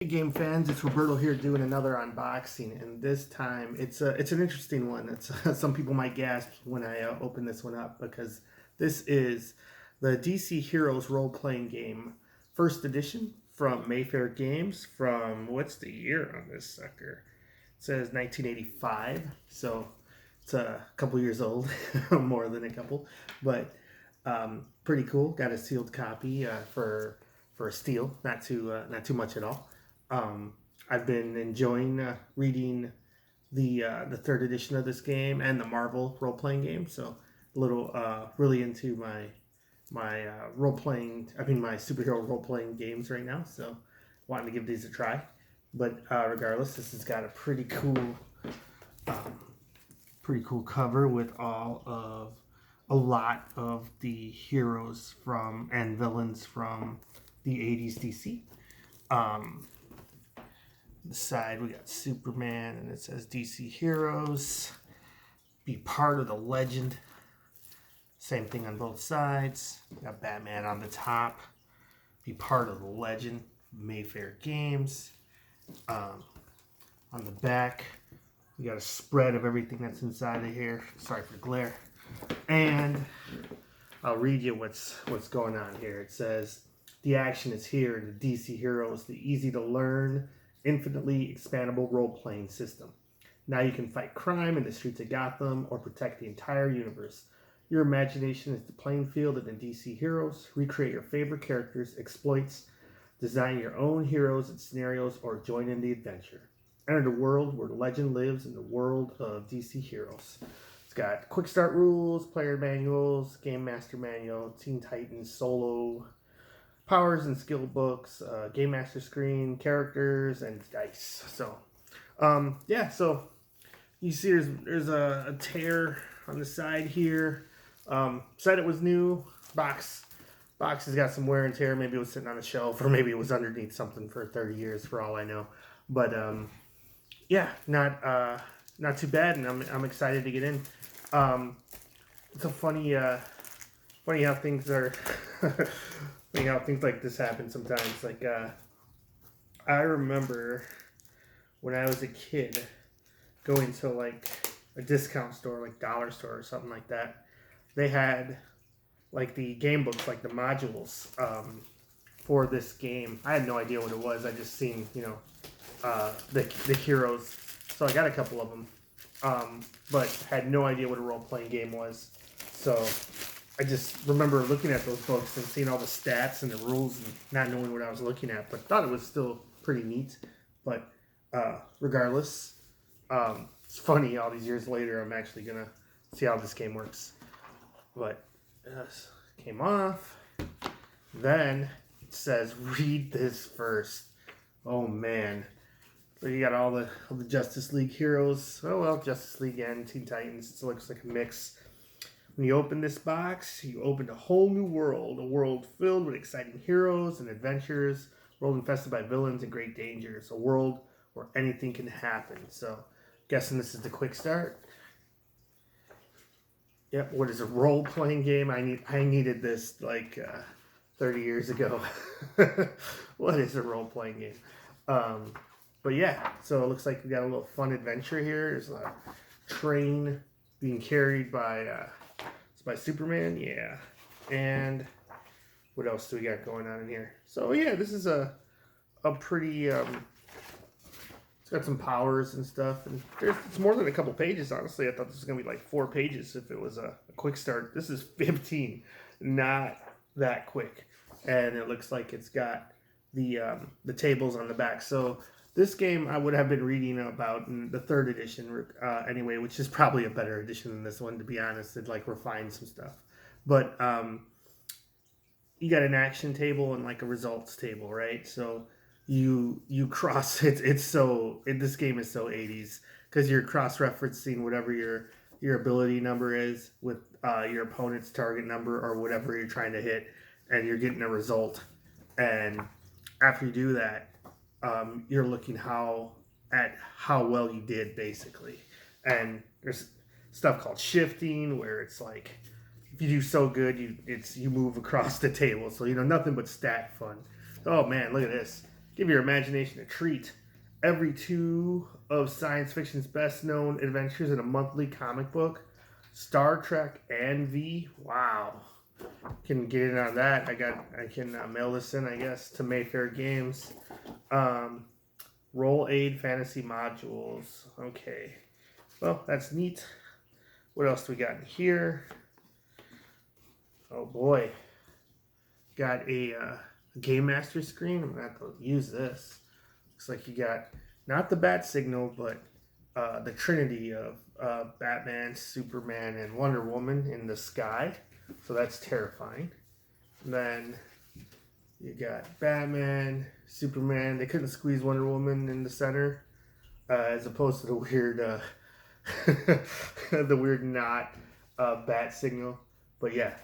Hey game fans, it's Roberto here doing another unboxing, and this time it's an interesting one. It's some people might gasp when I open this one up because this is the DC Heroes Role-Playing Game first edition from Mayfair Games. From what's the year on this sucker? It says 1985, so it's a couple years old, more than a couple, but pretty cool. Got a sealed copy for a steal, not too much at all. I've been enjoying reading the third edition of this game and the Marvel role playing game. So a little really into my role playing. I mean my superhero role playing games right now. So wanting to give these a try. But regardless, this has got a pretty cool cover with a lot of the heroes from and villains from the 80s DC. The side we got Superman, and it says DC Heroes. Be part of the legend. Same thing on both sides. We got Batman on the top. Be part of the legend. Mayfair Games. On the back, we got a spread of everything that's inside of here. Sorry for glare. And I'll read you what's going on here. It says, the action is here in the DC Heroes, the easy to learn, infinitely expandable role-playing system. Now you can fight crime in the streets of Gotham or protect the entire universe. Your imagination is the playing field in the DC Heroes. Recreate your favorite characters, exploits, design your own heroes and scenarios, or join in the adventure. Enter the world where legend lives in the world of DC Heroes. It's got quick start rules, player manuals, game master manual, Teen Titans solo, powers and skill books, game master screen, characters, and dice. So, yeah. So you see, there's a tear on the side here. Said it was new. Box has got some wear and tear. Maybe it was sitting on a shelf, or maybe it was underneath something for 30 years, for all I know. But yeah, not too bad, and I'm excited to get in. It's a funny how things are. Funny how things like this happen sometimes. Like I remember when I was a kid going to like a discount store, like dollar store or something like that. They had like the game books, like the modules for this game. I had no idea what it was. I just seen, the heroes. So I got a couple of them, but had no idea what a role-playing game was. So I just remember looking at those books and seeing all the stats and the rules and not knowing what I was looking at, but thought it was still pretty neat. But regardless, it's funny, all these years later, I'm actually going to see how this game works. But came off. Then it says, read this first. Oh, man. So you got all the Justice League heroes. Oh, well, Justice League and Teen Titans. It looks like a mix. When you open this box, you open a whole new world. A world filled with exciting heroes and adventures. A world infested by villains and great dangers. A world where anything can happen. So, guessing this is the quick start. Yep, what is a role-playing game? I needed this like 30 years ago. What is a role-playing game? But yeah, so it looks like we got a little fun adventure here. There's a train being carried by Superman, yeah. And what else do we got going on in here? So yeah, this is a pretty it's got some powers and stuff, and it's more than a couple pages. Honestly, I thought this was gonna be like 4 pages if it was a quick start. This is 15, not that quick, and it looks like it's got the tables on the back. So this game I would have been reading about in the third edition anyway, which is probably a better edition than this one, to be honest. It like refined some stuff. But you got an action table and like a results table, right? So you cross it. This game is so 80s because you're cross-referencing whatever your ability number is with your opponent's target number or whatever you're trying to hit, and you're getting a result. And after you do that, you're looking at how well you did, basically. And there's stuff called shifting, where it's like if you do so good, you move across the table. So nothing but stat fun. Oh man, look at this. Give your imagination a treat. Every two of science fiction's best-known adventures in a monthly comic book. Star Trek and V. Wow. Can get in on that. I can mail this in, I guess, to Mayfair Games. Roll Aid Fantasy Modules. Okay. Well, that's neat. What else do we got in here? Oh boy. Got a Game Master screen. I'm going to have to use this. Looks like you got not the bat signal, but the trinity of Batman, Superman, and Wonder Woman in the sky. So that's terrifying. And then you got Batman, Superman. They couldn't squeeze Wonder Woman in the center, as opposed to the weird, the weird not bat signal. But yeah,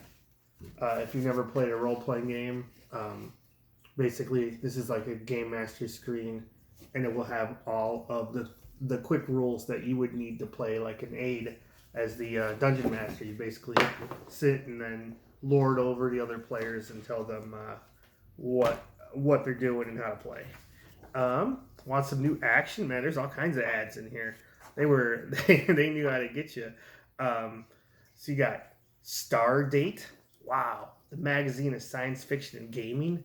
if you've never played a role-playing game, basically this is like a Game Master screen, and it will have all of the quick rules that you would need to play like an aid as the dungeon master. You basically sit and then lord over the other players and tell them what they're doing and how to play. Want some new action? Man, there's all kinds of ads in here. They knew how to get you. So you got Star Date. Wow, the magazine of science fiction and gaming.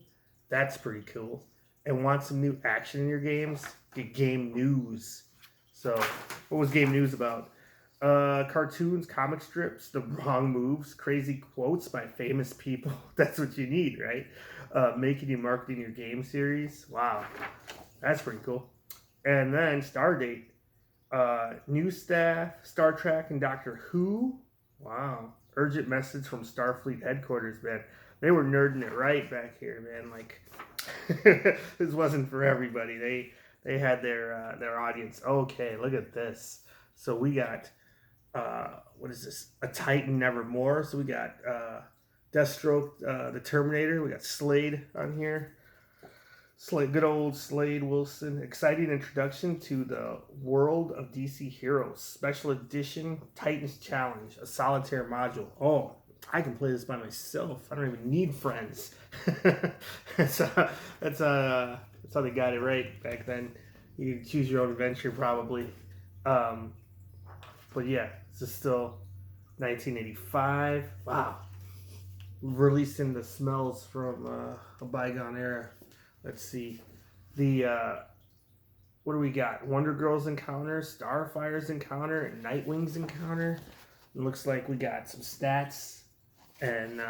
That's pretty cool. And want some new action in your games? Get Game News. So, what was Game News about? Cartoons, comic strips, the wrong moves, crazy quotes by famous people. That's what you need, right? Making and marketing your game series. Wow, that's pretty cool. And then Stardate, new staff, Star Trek and Doctor Who. Wow, urgent message from Starfleet headquarters, man. They were nerding it right back here, man. Like, this wasn't for everybody. They had their audience. Okay, look at this. So we got what is this? A Titan Nevermore. So we got Deathstroke, the Terminator. We got Slade on here. Slade, good old Slade Wilson. Exciting introduction to the world of DC Heroes. Special edition Titans Challenge, a solitaire module. Oh, I can play this by myself. I don't even need friends. That's how they got it right back then. You could choose your own adventure probably. But yeah, this is still 1985. Wow. Releasing the smells from a bygone era. Let's see. What do we got? Wonder Girls encounter, Starfire's encounter, and Nightwing's encounter. It looks like we got some stats and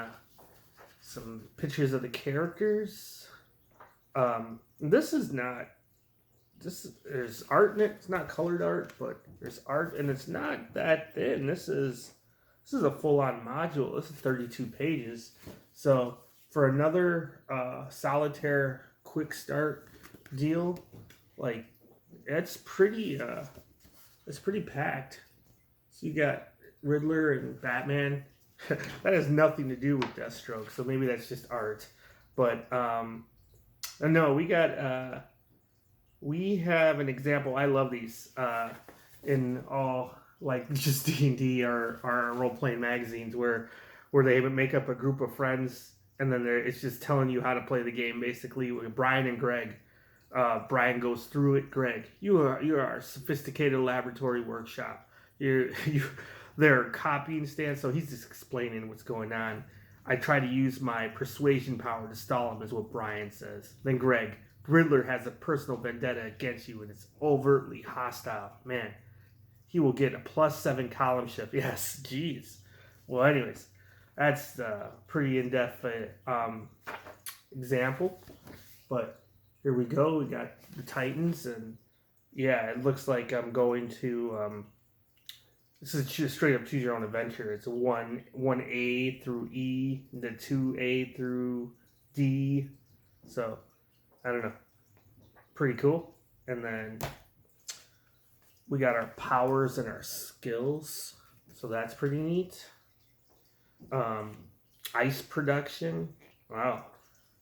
some pictures of the characters. There's art in it. It's not colored art, but there's art, and it's not that thin. This is a full-on module. This is 32 pages. So for another solitaire quick start deal, like it's pretty packed. So you got Riddler and Batman. That has nothing to do with Deathstroke, so maybe that's just art. But no, we have an example. I love these in all, like, just D&D or role-playing magazines where they make up a group of friends, and then it's just telling you how to play the game, basically, with Brian and Greg. Brian goes through it. Greg, you are a sophisticated laboratory workshop. They're copying stands, so he's just explaining what's going on. I try to use my persuasion power to stall him, is what Brian says. Then Greg, Riddler has a personal vendetta against you, and it's overtly hostile. Man, he will get a +7 column shift. Yes, jeez. Well, anyways, that's a pretty in-depth example. But here we go. We got the Titans, and yeah, it looks like I'm going to... this is just straight up choose your own adventure. It's 1A through E, the 2A through D. So, I don't know. Pretty cool. And then we got our powers and our skills. So that's pretty neat. Ice production. Wow.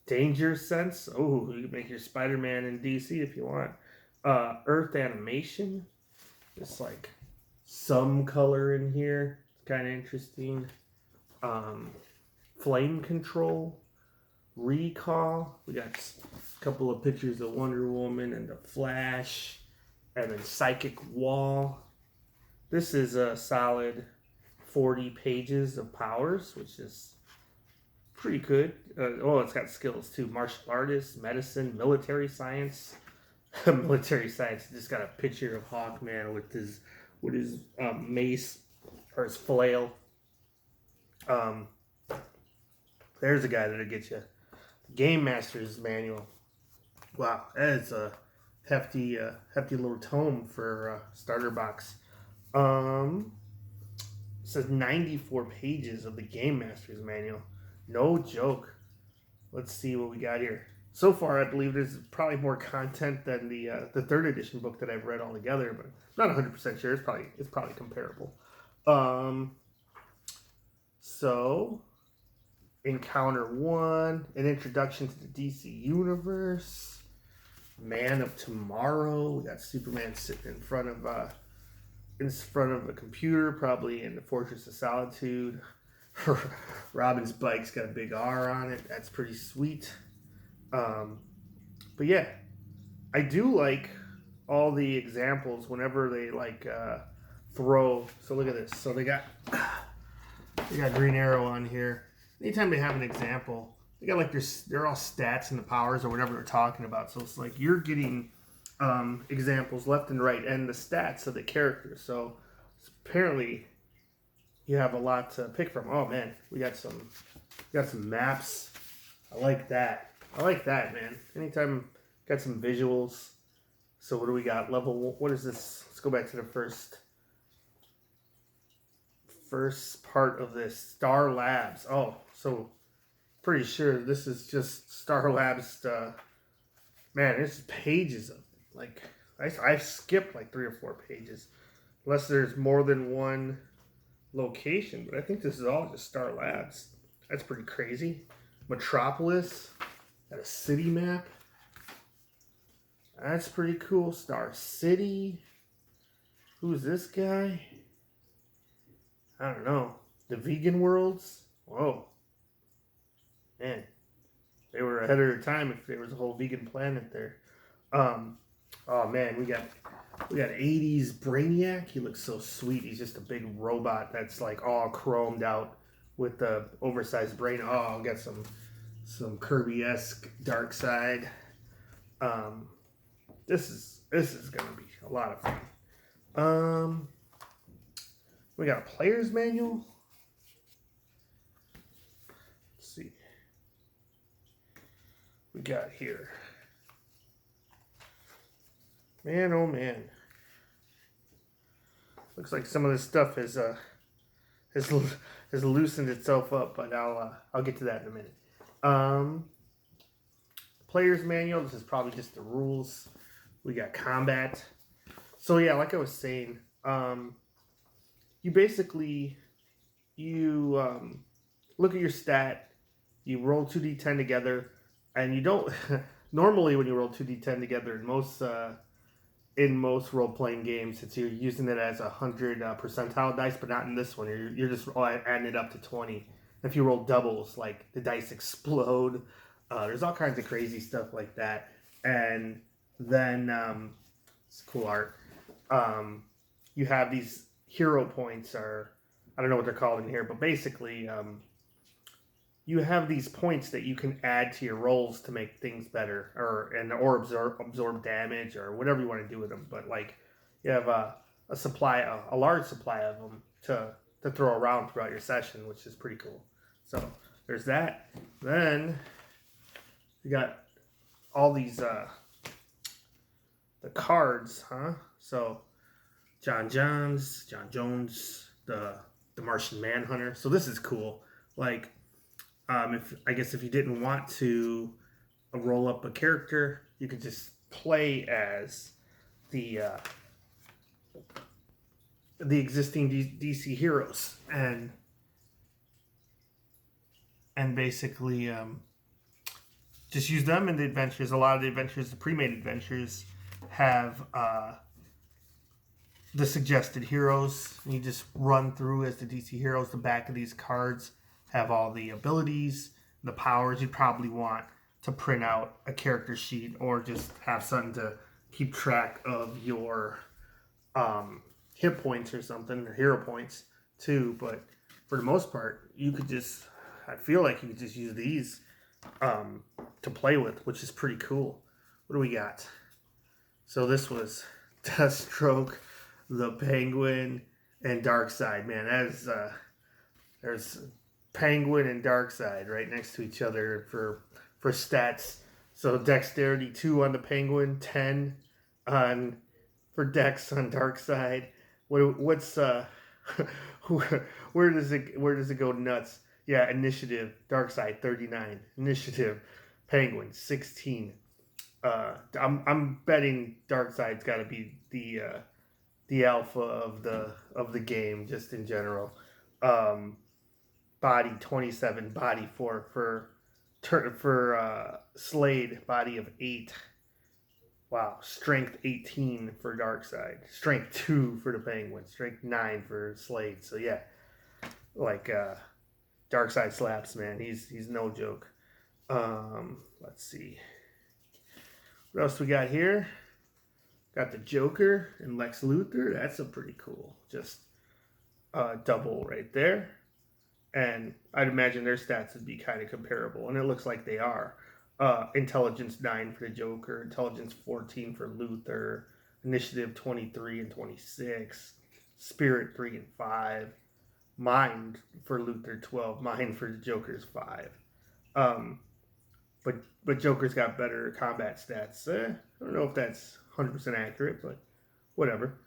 Danger sense. Oh, you can make your Spider-Man in DC if you want. Earth animation. Just like some color in here. Kind of interesting. Flame control. Recall. We got A couple of pictures of Wonder Woman and the Flash, and then Psychic Wall. This is a solid 40 pages of powers, which is pretty good. It's got skills too. Martial artist, medicine, military science. Military science. Just got a picture of Hawkman with his mace or his flail. There's a guy that'll get you. Game Master's Manual. Wow, that is a hefty little tome for starter box. It says 94 pages of the Game Master's Manual. No joke. Let's see what we got here. So far, I believe there's probably more content than the third edition book that I've read all together, but I'm not 100% sure. It's probably comparable. So, Encounter 1, an introduction to the DC Universe, Man of Tomorrow. We got Superman sitting in front of a computer, probably in the Fortress of Solitude. Robin's bike's got a big R on it. That's pretty sweet. But yeah, I do like all the examples whenever they throw. So look at this. So they got Green Arrow on here. Anytime they have an example, they got they're all stats and the powers or whatever they're talking about. So it's like you're getting examples left and right and the stats of the characters. So apparently you have a lot to pick from. Oh man, we got some maps. I like that, man. Anytime got some visuals. So what do we got? Level, what is this? Let's go back to the first part of this. Star Labs. Oh, so pretty sure this is just Star Labs. Man, it's pages of it. I've skipped 3 or 4 pages, unless there's more than one location. But I think this is all just Star Labs. That's pretty crazy. Metropolis, got a city map. That's pretty cool. Star City. Who's this guy? I don't know. The Vegan Worlds. Whoa. Man. They were ahead of their time if there was a whole vegan planet there. Oh man, we got 80s Brainiac. He looks so sweet. He's just a big robot that's all chromed out with the oversized brain. Oh, got some Kirby-esque dark side. This is gonna be a lot of fun. We got a player's manual. Let's see. We got here. Man, oh man. Looks like some of this stuff has loosened itself up, but I'll get to that in a minute. Player's manual. This is probably just the rules. We got combat. So yeah, like I was saying, you basically look at your stat, you roll 2d10 together, and you don't normally when you roll 2d10 together in most role-playing games, you're using it as 100 percentile dice, but not in this one. You're just adding it up to 20. If you roll doubles, the dice explode. There's all kinds of crazy stuff like that. And then it's cool art. You have these hero points, or I don't know what they're called in here, but basically you have these points that you can add to your rolls to make things better, or absorb damage, or whatever you want to do with them. But you have a large supply of them to throw around throughout your session, which is pretty cool. So there's that. Then you got all these the cards, huh? So John Jones, the Martian Manhunter. So this is cool. If you didn't want to roll up a character, you could just play as the existing DC heroes and basically just use them in the adventures. A lot of the adventures, the pre-made adventures, have the suggested heroes. You just run through as the DC heroes. The back of these cards have all the abilities, the powers. You'd probably want to print out a character sheet or just have something to keep track of your hit points or something, or hero points too. But for the most part, you could just, I feel like you could just use these to play with, which is pretty cool. What do we got? So this was Deathstroke, the Penguin, and Darkseid. Man, that is there's Penguin and Darkseid right next to each other for stats. So Dexterity 2 on the Penguin, 10 on for Dex on Darkseid. What's where does it go nuts? Yeah, Initiative Darkseid 39, Initiative Penguin 16. I'm betting Darkseid's got to be the alpha of the game just in general. Body 27, body 4 for Slade, body of 8. Wow, strength 18 for Darkseid, strength 2 for the Penguin, strength 9 for Slade. So yeah, like Darkseid slaps, man. He's no joke. Let's see. What else we got here? Got the Joker and Lex Luthor. That's a pretty cool, just double right there. And I'd imagine their stats would be kind of comparable, and it looks like they are. Intelligence 9 for the Joker, Intelligence 14 for Luthor, Initiative 23 and 26, Spirit 3 and 5, Mind for Luthor 12, Mind for the Joker's 5. But Joker's got better combat stats. I don't know if that's 100% accurate, but whatever.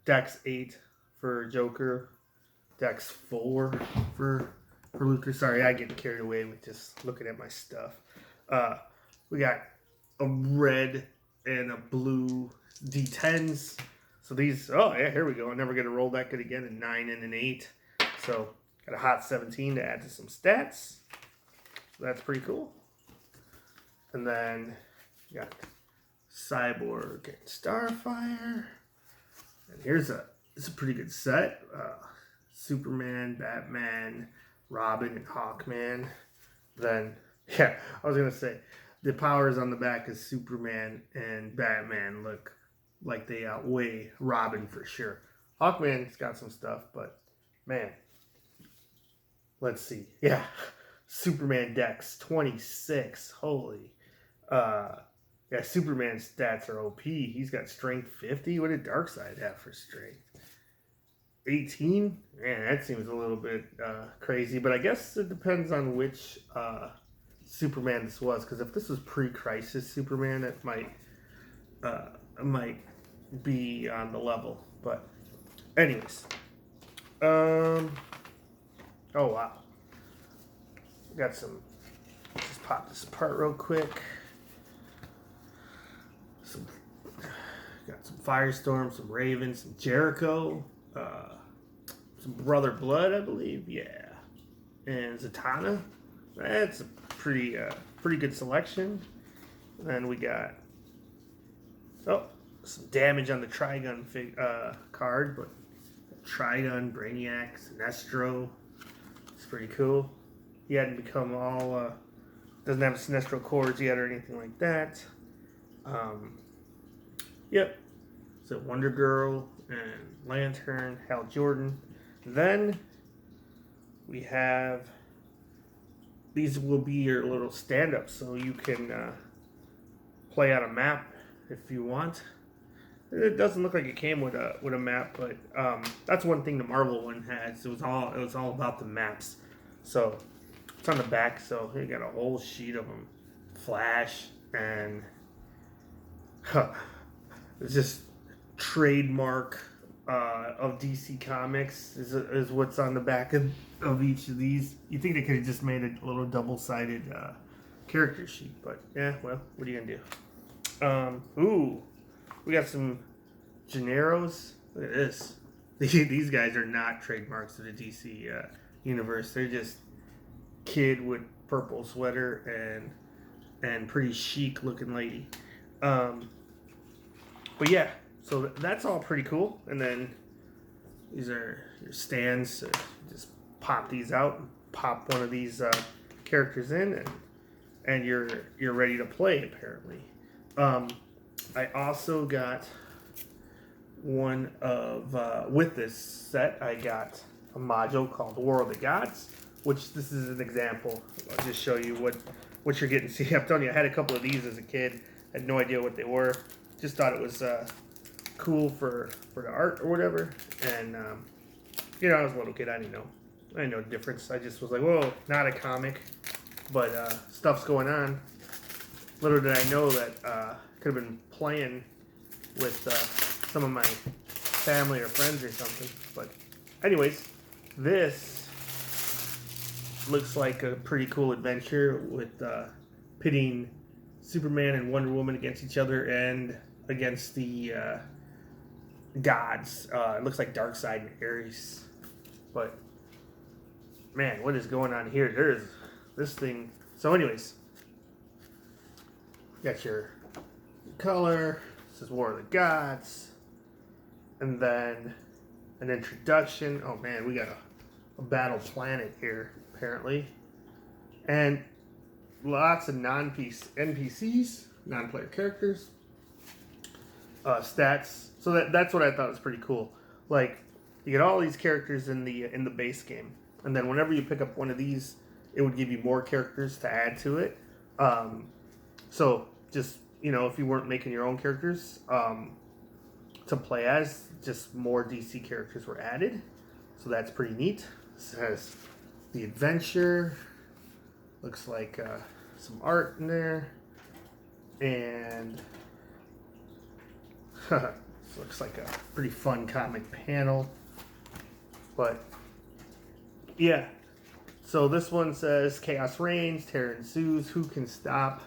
Dex 8 for Joker, Dex 4 for Luthor. Sorry, I get carried away with just looking at my stuff. We got a red and a blue D10s. So these, oh yeah, here we go. I'm never going to roll that good again. A 9 and an 8. So got a hot 17 to add to some stats. So that's pretty cool. And then we got Cyborg and Starfire. And it's a pretty good set. Superman, Batman, Robin, and Hawkman. Then, yeah, I was going to say, the powers on the back of Superman and Batman look like they outweigh Robin for sure. Hawkman's got some stuff, but, man, let's see. Yeah, Superman Dex 26. Holy. Yeah, Superman's stats are OP. He's got strength 50. What did Darkseid have for strength? 18? Man, that seems a little bit crazy, but I guess it depends on which Superman this was, because if this was pre-Crisis Superman, it might be on the level. But anyways, oh wow, got some. Just pop this apart real quick. Got some Firestorm, some Raven, some Jericho. Some Brother Blood, I believe, yeah, and Zatanna. That's a pretty good selection. And then we got some damage on the Trigun card, but Trigun, Brainiac, Sinestro. It's pretty cool. He hadn't become all doesn't have Sinestro cords yet or anything like that. Yep. So Wonder Girl and Lantern, Hal Jordan. Then we have, these will be your little stand-ups, so you can play on a map if you want. It doesn't look like it came with a map, but that's one thing the Marvel one has. It was all about the maps. So it's on the back, so you got a whole sheet of them. Flash and it's just trademark of DC Comics is what's on the back of each of these. You think they could have just made a little double-sided character sheet, but yeah, well, what are you gonna do? We got some Gennaros. Look at this. These guys are not trademarks of the DC universe. They're just kid with purple sweater and pretty chic looking lady. But yeah, so that's all pretty cool. And then these are your stands. So just pop these out, pop one of these characters in, and and you're ready to play apparently. I also got one of with this set. I got a module called War of the Gods, which this is an example. I'll just show you what you're getting. See, I'm telling you, I had a couple of these as a kid. Had no idea what they were. Just thought it was cool for the art or whatever. And you know, I was a little kid. I didn't know the difference. I just was like, whoa, not a comic, but stuff's going on. Little did I know that could have been playing with some of my family or friends or something. But anyways, this looks like a pretty cool adventure with pitting Superman and Wonder Woman against each other and against the gods. It looks like Darkseid and Ares. But man, what is going on here? There's this thing. So anyways, got your color. This is War of the Gods. And then an introduction. Oh man, we got a battle planet here, apparently. And lots of NPCs, non-player characters. Stats. So that's what I thought was pretty cool. Like, you get all these characters in the base game. And then whenever you pick up one of these, it would give you more characters to add to it. So just, you know, if you weren't making your own characters to play as, just more DC characters were added. So that's pretty neat. This has the adventure. Looks like some art in there. And this looks like a pretty fun comic panel. But yeah. So this one says chaos reigns, terror ensues, who can stop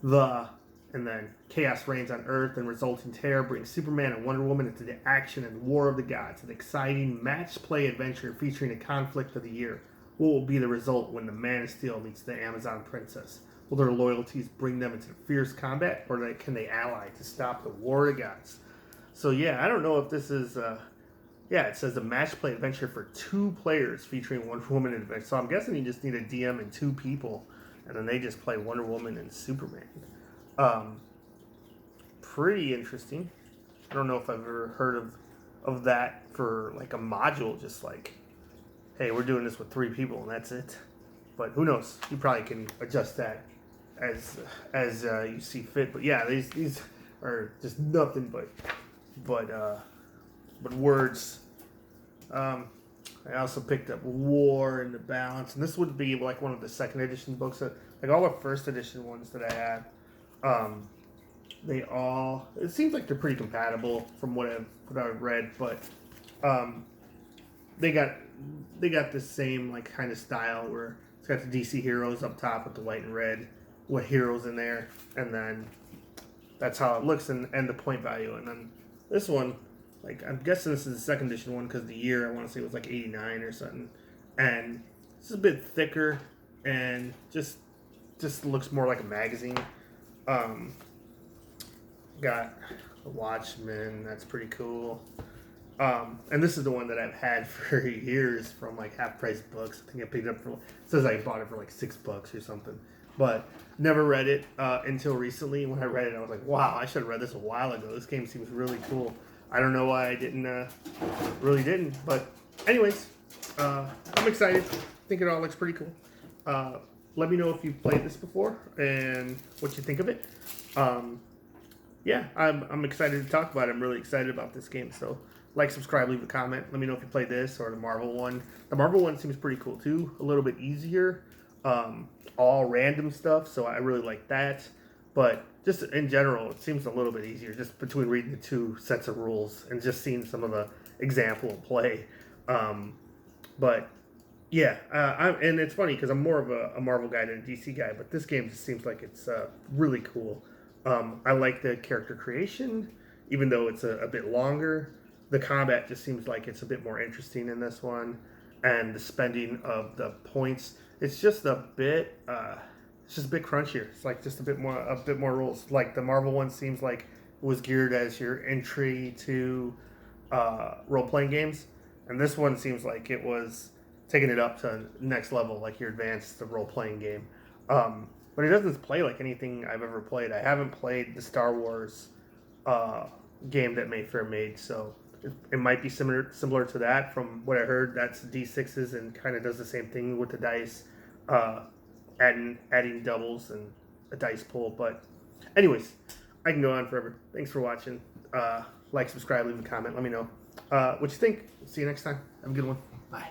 the... And then chaos reigns on Earth and resulting terror brings Superman and Wonder Woman into the action and War of the Gods, an exciting match play adventure featuring a conflict of the year. What will be the result when the Man of Steel meets the Amazon Princess? Will their loyalties bring them into fierce combat, or can they ally to stop the War of the Gods? So yeah, I don't know if this is... yeah, it says a match play adventure for 2 players featuring Wonder Woman and adventure. So I'm guessing you just need a DM and 2 people, and then they just play Wonder Woman and Superman. Pretty interesting. I don't know if I've ever heard of that for like a module, just like, hey, we're doing this with 3 people and that's it. But who knows? You probably can adjust that as you see fit. But yeah, these are just nothing but words. I also picked up War and the Balance, and this would be like one of the second edition books. Like all the first edition ones that I had. It seems like they're pretty compatible from what I've read, but they got the same like kind of style where it's got the DC Heroes up top with the white and red with heroes in there, and then that's how it looks and the point value. And then this one, like I'm guessing this is the second edition one because the year I want to say was like 89 or something, and it's a bit thicker and just looks more like a magazine. Got the Watchmen, that's pretty cool. And this is the one that I've had for years from like half price books. I think I picked it up for, it says I bought it for like $6 or something, but never read it until recently. When I read it, I was like, wow, I should have read this a while ago. This game seems really cool. I don't know why I really didn't, but anyways, I'm excited. I think it all looks pretty cool. Let me know if you've played this before and what you think of it. Yeah, I'm excited to talk about it. I'm really excited about this game. So, like, subscribe, leave a comment. Let me know if you played this or the Marvel one. The Marvel one seems pretty cool too. A little bit easier. All random stuff, so I really like that. But just in general, it seems a little bit easier just between reading the 2 sets of rules and just seeing some of the example of play. But yeah, and it's funny because I'm more of a Marvel guy than a DC guy, but this game just seems like it's really cool. I like the character creation, even though it's a bit longer. The combat just seems like it's a bit more interesting in this one, and the spending of the points, it's just a bit crunchier. It's like just a bit more rules. Like the Marvel one seems like it was geared as your entry to role-playing games, and this one seems like it was taking it up to next level, like your advanced role-playing game. But it doesn't play like anything I've ever played. I haven't played the Star Wars game that Mayfair made, so it might be similar to that. From what I heard, that's D6s and kind of does the same thing with the dice, adding doubles and a dice pool. But anyways, I can go on forever. Thanks for watching. Like, subscribe, leave a comment. Let me know what you think. See you next time. Have a good one. Bye.